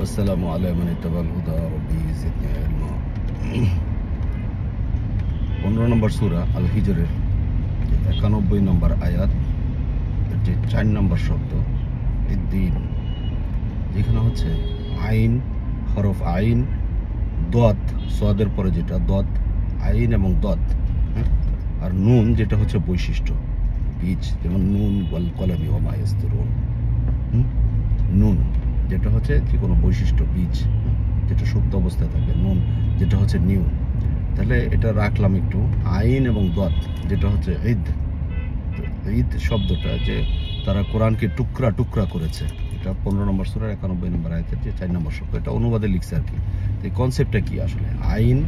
আসসালামু আলাইকুম ইত্তাবাল হুদা রব্বি জিদনি ইলমা। 15 নম্বর সূরা আল হিজরের 91 নম্বর আয়াত, যে 4 নম্বর শব্দ ইদ্দিন, যেখানে হচ্ছে আইন, হরফ আইন, দত, সদের পরে যেটা দত, আইন এবং দত, আর নুন যেটা হচ্ছে বৈশিষ্ট্য বীজ, যেমন নুন ওয়াল কলামি ওয়া মা ইয়াসতুরুন। নুন যেটা হচ্ছে যে কোনো বৈশিষ্ট্য বীজ, যেটা সুপ্ত অবস্থায় থাকে। নুন যেটা হচ্ছে নিউ। তাহলে এটা রাখলাম একটু। আইন এবং দত যেটা হচ্ছে ঈদ। ঈদ শব্দটা যে তারা কোরআনকে টুকরা টুকরা করেছে, এটা 15 নম্বর সূরার 91 নম্বর আয়াতের যে 4 নম্বর শব্দ, এটা অনুবাদে লিখছে আর কি। এই কনসেপ্টটা কি আসলে? আইন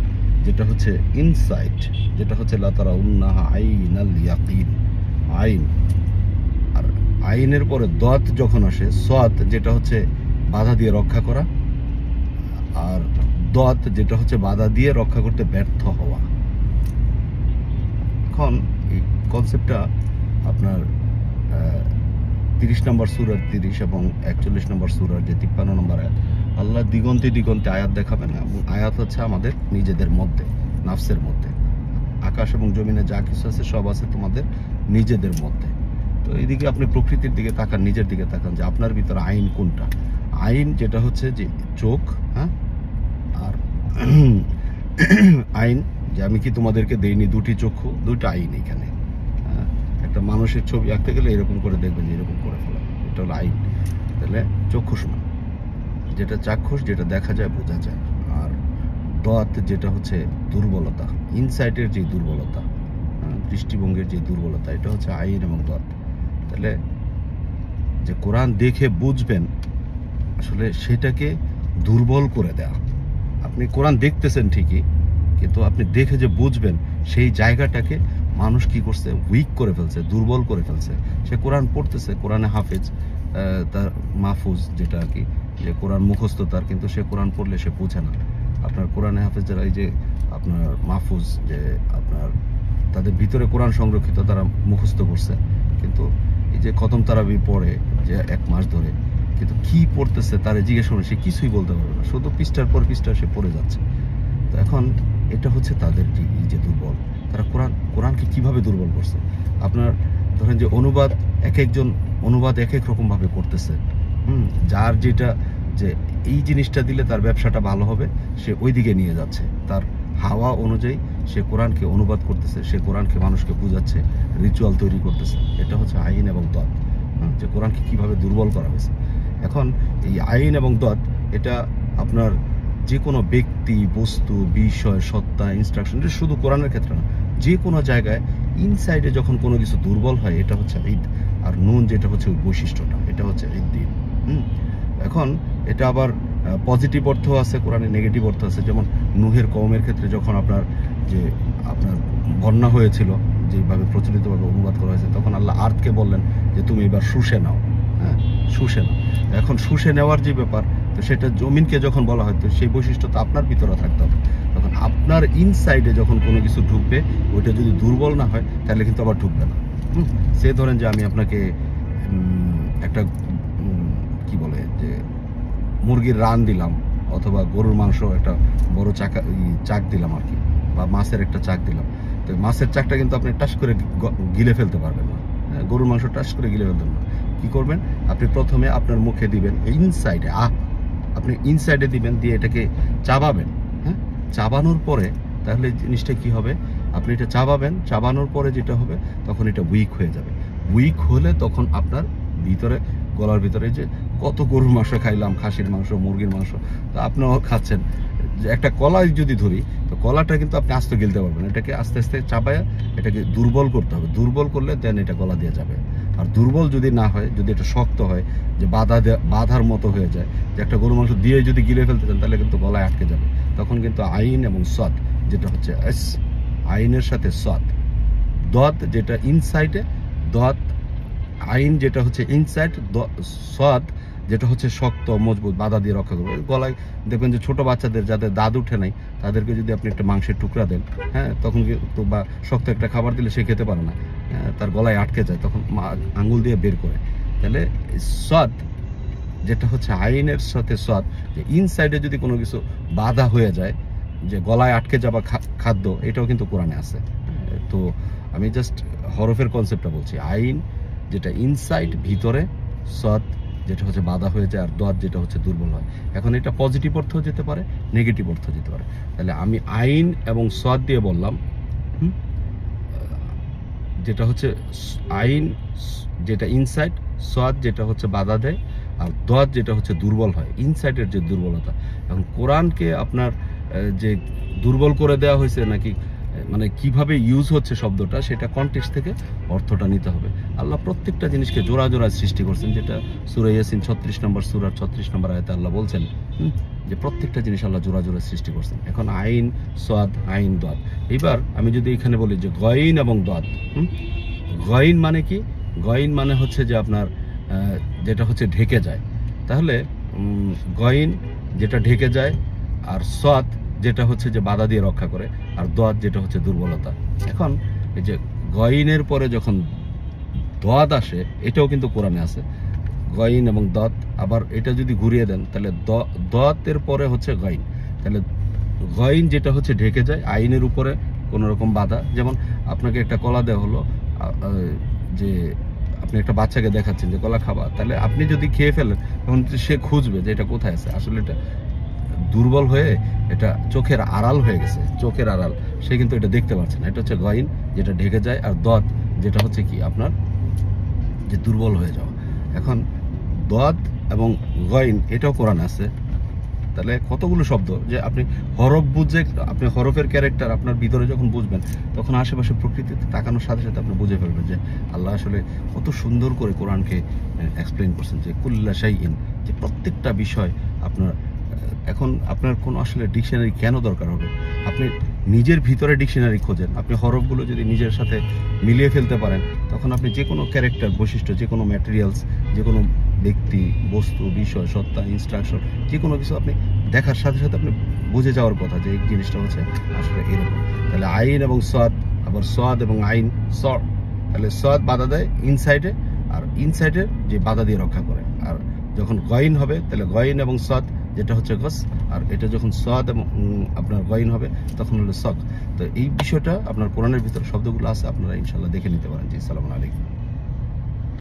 যেটা হচ্ছে ইনসাইট, যেটা হচ্ছে লা তারাউন্নাহা আইনাল ইয়াকিন, আইন। আর আইনের পরে দত যখন আসে, সদ যেটা হচ্ছে বাধা দিয়ে রক্ষা করা, আর দত যেটা হচ্ছে বাধা দিয়ে রক্ষা করতে ব্যর্থ হওয়া। এখন এই কনসেপ্টটা আপনার 30 নম্বর সূরার 30 এবং 41 নম্বর সূরার যে 53 নম্বর আয়াত, আল্লাহ দিগন্তে দিগন্তে আয়াত দেখাবেন। এবং আয়াত হচ্ছে আমাদের নিজেদের মধ্যে, নাফসের মধ্যে। আকাশ এবং জমিনে যা কিছু আছে সব আছে তোমাদের নিজেদের মধ্যে। তো এইদিকে আপনি প্রকৃতির দিকে তাকান, নিজের দিকে তাকান, যে আপনার ভিতরে আইন কোনটা। আইন যেটা হচ্ছে যে চোখ, হ্যাঁ, আর আইন যে আমি কি তোমাদেরকে দেইনি দুটি চক্ষু, দুইটা আইন এখানে। একটা মানুষের ছবি আঁকতে গেলে এরকম করে দেখবেন, এরকম করে ফেলা, এটা হলো আইন। তাহলে চক্ষুষ না, যেটা চাক্ষুষ, যেটা দেখা যায় বোঝা যায়। আর দত যেটা হচ্ছে দুর্বলতা, ইনসাইটের যে দুর্বলতা, দৃষ্টিভঙ্গির যে দুর্বলতা, এটা হচ্ছে আইন এবং দত। তাহলে যে কোরআন দেখে বুঝবেন, আসলে সেটাকে দুর্বল করে দেয়া। আপনি কোরআন দেখতেছেন ঠিকই, কিন্তু আপনি দেখে যে বুঝবেন, সেই জায়গাটাকে মানুষ কি করছে, উইক করে ফেলছে, দুর্বল করে ফেলছে। সে কোরআন পড়তেছে, কোরআনে হাফেজ, তার মাহফুজ যেটা আর কি, যে কোরআন মুখস্থ তার, কিন্তু সে কোরআন পড়লে সে বোঝে না। আপনার কোরআনে হাফেজ যারা, এই যে আপনার মাহফুজ, যে আপনার তাদের ভিতরে কোরআন সংরক্ষিত, তারা মুখস্থ করছে, কিন্তু এই যে খতম তারাবি পড়ে যে 1 মাস ধরে, কিন্তু কি পড়তেছে তারা জিজ্ঞেস করে, সে কিছুই বলতে পারবে না, শুধু পৃষ্ঠার পর পৃষ্ঠা সে পড়ে যাচ্ছে। তো এখন এটা হচ্ছে তাদের যে দুর্বল। তারা কোরআনকে কিভাবে দুর্বল করছে? আপনার ধরেন যে অনুবাদ, একজন অনুবাদ এক রকম ভাবে করতেছে। যার যেটা, যে এই জিনিসটা দিলে তার ব্যবসাটা ভালো হবে, সে ওই দিকে নিয়ে যাচ্ছে। তার হাওয়া অনুযায়ী সে কোরআনকে অনুবাদ করতেছে, সে কোরআনকে মানুষকে বুঝাচ্ছে, রিচুয়াল তৈরি করতেছে। এটা হচ্ছে আইন এবং দত, যে কোরআনকে কিভাবে দুর্বল করা হয়েছে। এখন এই আইন এবং দত, এটা আপনার যে কোনো ব্যক্তি, বস্তু, বিষয়, সত্তা, ইনস্ট্রাকশন, এটা শুধু কোরআনের ক্ষেত্রে না, যে কোনো জায়গায় ইনসাইডে যখন কোনো কিছু দুর্বল হয়, এটা হচ্ছে ঈদ। আর নুন যেটা হচ্ছে ওই বৈশিষ্ট্যটা, এটা হচ্ছে ঈদ। এখন এটা আবার পজিটিভ অর্থ আছে কোরআনে, নেগেটিভ অর্থ আছে। যেমন নূহের কওমের ক্ষেত্রে যখন আপনার বন্যা হয়েছিল, যেভাবে প্রচলিতভাবে অনুবাদ করা হয়েছে, তখন আল্লাহ আর্থকে বললেন যে তুমি এবার শুষে নাও, শুষে নাও। এখন শুষে নেওয়ার যে ব্যাপার, তো সেটা জমিনকে যখন বলা হয়, তো সেই বৈশিষ্ট্য তো আপনার ভিতরে থাকতে হবে। তখন আপনার ইনসাইডে যখন কোনো কিছু ঢুকবে, ওইটা যদি দুর্বল না হয়, তাহলে কিন্তু আবার ঢুকবে না। সে ধরেন যে আমি আপনাকে একটা কি বলে, যে মুরগির রান দিলাম, অথবা গরুর মাংস একটা বড় চাক দিলাম আর কি, বা মাছের একটা চাক দিলাম। তো মাছের চাকটা কিন্তু আপনি টাস করে গিলে ফেলতে পারবেন না, গরুর মাংস টাস করে গিলে ফেলতে পারবেন না। কি করবেন? আপনি প্রথমে আপনার মুখে দিবেন ইনসাইডে, আপনি ইনসাইডে দিবেন, দিয়ে এটাকে চাবাবেন। চাবানোর পরে তাহলে জিনিসটা কি হবে, আপনি এটা চাবাবেন, চাবানোর পরে যেটা হবে, তখন এটা উইক হয়ে যাবে। উইক হলে তখন আপনার ভিতরে, গলার ভিতরে, যে কত গরুর মাংস খাইলাম, খাসির মাংস, মুরগির মাংস, তো আপনিও খাচ্ছেন। যে একটা কলা যদি ধরি, তো কলাটা কিন্তু আপনি আস্তে গিলতে পারবেন, এটাকে আস্তে আস্তে চাবায়া এটাকে দুর্বল করতে হবে। দুর্বল করলে দেন এটা গলা দিয়ে যাবে। আর দুর্বল যদি না হয়, যদি এটা শক্ত হয়, যে বাধার মতো হয়ে যায়, যে একটা গরুর মাংস দিয়ে যদি গিলে ফেলতে চান, তাহলে কিন্তু গলায় আটকে যাবে। তখন কিন্তু আইন এবং সদ, যেটা হচ্ছে আইনের সাথে সদ, দত যেটা ইনসাইডে, দত আইন যেটা হচ্ছে ইনসাইড, সদ যেটা হচ্ছে শক্ত মজবুত, বাধা দিয়ে রক্ষা করবে। গলায় দেখবেন যে ছোট বাচ্চাদের যাদের দাঁত উঠে নাই, তাদেরকে যদি আপনি একটা মাংসের টুকরা দেন, তখন কিন্তু, বা শক্ত একটা খাবার দিলে সে খেতে পারে না, তার গলায় আটকে যায়, তখন আঙ্গুল দিয়ে বের করে। তাহলে সদ যেটা হচ্ছে আইনের সাথে সাদ, যে ইনসাইডে যদি কোনো কিছু বাধা হয়ে যায়, যে গলায় আটকে যাওয়া খাদ্য, এটাও কিন্তু কোরআনে আছে। তো আমি জাস্ট হরফের কনসেপ্টটা বলছি। আইন যেটা ইনসাইড ভিতরে, সাদ যেটা হচ্ছে বাধা হয়ে যায়, আর দাদ যেটা হচ্ছে দুর্বল হয়। এখন এটা পজিটিভ অর্থও যেতে পারে, নেগেটিভ অর্থ যেতে পারে। তাহলে আমি আইন এবং সাদ দিয়ে বললাম, যেটা হচ্ছে আইন যেটা ইনসাইড, সাদ যেটা হচ্ছে বাধা দেয়, আর দাদ যেটা হচ্ছে দুর্বল হয়, ইনসাইডের যে দুর্বলতা। এখন কোরআনকে আপনার যে দুর্বল করে দেওয়া হয়েছে নাকি, মানে কিভাবে ইউজ হচ্ছে শব্দটা, সেটা কনটেক্সট থেকে অর্থটা নিতে হবে। আল্লাহ প্রত্যেকটা জিনিসকে জোড়া জোড়া সৃষ্টি করছেন, যেটা সূরা ইয়াসিন 36 নম্বর সূরার 36 নম্বর আয়াতে আল্লাহ বলছেন যে প্রত্যেকটা জিনিস আল্লাহ জোড়া জোড়া সৃষ্টি করছেন। এখন আইন সাদ, আইন দাদ। এবার আমি যদি এখানে বলি যে গইন এবং দাদ, গইন মানে কি? গইন মানে হচ্ছে যে আপনার যেটা হচ্ছে ঢেকে যায়। তাহলে গইন যেটা ঢেকে যায়, আর সাদ যেটা হচ্ছে যে বাধা দিয়ে রক্ষা করে, আর দাদ যেটা হচ্ছে দুর্বলতা। এখন এই যে গইনের পরে যখন দাদ আসে, এটাও কিন্তু কোরআনে আছে, গইন এবং দাদ। আবার এটা যদি ঘুরিয়ে দেন, তাহলে দাদের পরে হচ্ছে গইন। তাহলে গইন যেটা হচ্ছে ঢেকে যায়, আইনের উপরে কোনো রকম বাধা। যেমন আপনাকে একটা কলা দেওয়া হলো, যে আপনি একটা বাচ্চাকে দেখাচ্ছেন যে কলা খাবা, তাহলে আপনি যদি খেয়ে ফেলেন, তখন সে খুঁজবে যে এটা কোথায় আছে। আসলে এটা দুর্বল হয়ে এটা চোখের আড়াল হয়ে গেছে, চোখের আড়াল, সে কিন্তু এটা দেখতে পাচ্ছে না। এটা হচ্ছে গইন যেটা ঢেকে যায়, আর দাদ যেটা হচ্ছে কি আপনার যে দুর্বল হয়ে যাওয়া। এখন দাদ এবং গইন এটাও কোরআন আছে। তাহলে কতগুলো শব্দ, যে আপনি হরফ বুঝে, আপনি হরফের ক্যারেক্টার আপনার ভিতরে যখন বুঝবেন, তখন আশেপাশে প্রকৃতিতে তাকানোর সাথে সাথে আপনি বুঝে ফেলবেন যে আল্লাহ আসলে কত সুন্দর করে কোরআনকে এক্সপ্লেন করছেন, যে কুল্লা শাইইন, যে প্রত্যেকটা বিষয় আপনার। এখন আপনার কোনো আসলে ডিকশনারি কেন দরকার হবে? আপনি নিজের ভিতরে ডিকশনারি খোঁজেন। আপনি হরফগুলো যদি নিজের সাথে মিলিয়ে ফেলতে পারেন, তখন আপনি যে কোনো ক্যারেক্টার, বৈশিষ্ট্য, যে কোনো ম্যাটেরিয়ালস, যে কোনো ব্যক্তি, বস্তু, বিষয়, সত্তা, ইনস্ট্রাকশন, যে কোনো কিছু আপনি দেখার সাথে সাথে আপনি বুঝে যাওয়ার কথা যে এই জিনিসটা হচ্ছে আসলে এরকম। তাহলে আইন এবং সাদ, আবার সাদ এবং আইন, তাহলে সাদ বাধা দেয় ইনসাইডে, আর ইনসাইডের যে বাধা দিয়ে রক্ষা করে। আর যখন গইন হবে, তাহলে গইন এবং সাদ যেটা হচ্ছে গস, আর এটা যখন সাদ এবং আপনার গইন হবে, তখন হলো সক। তো এই বিষয়টা আপনার কোরআনের ভিতরে শব্দগুলো আছে, আপনারা ইনশাল্লাহ দেখে নিতে পারেন। জি, আসসালামু আলাইকুম।